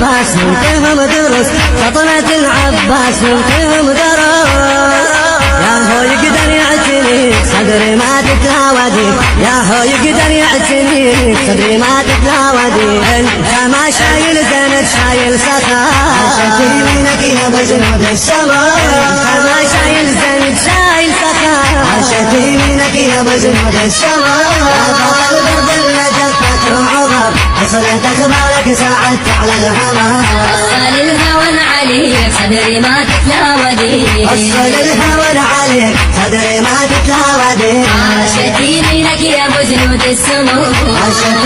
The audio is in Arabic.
العباس فيهم دروس فطنة العباس فيهم دروس يا هو يقدر يعتنيك صدري ما تتلاودي يا هو يقدر يعتنيك صدري ما تتلاودي انت ما شايل زند شايل سخاء عشت يمينك يا بجنود السماء انت ما شايل زند شايل سخاء عشت يمينك يا بجنود السماء البرد اللي جفت وعظم وصلت اخبارك ساعدت على الهوى وصل الهوى عليك صدري ما تتلاودي وصل الهوى عليك صدري ما تتلاودي عاشت يمينك يا ابو جنود السمو عاشت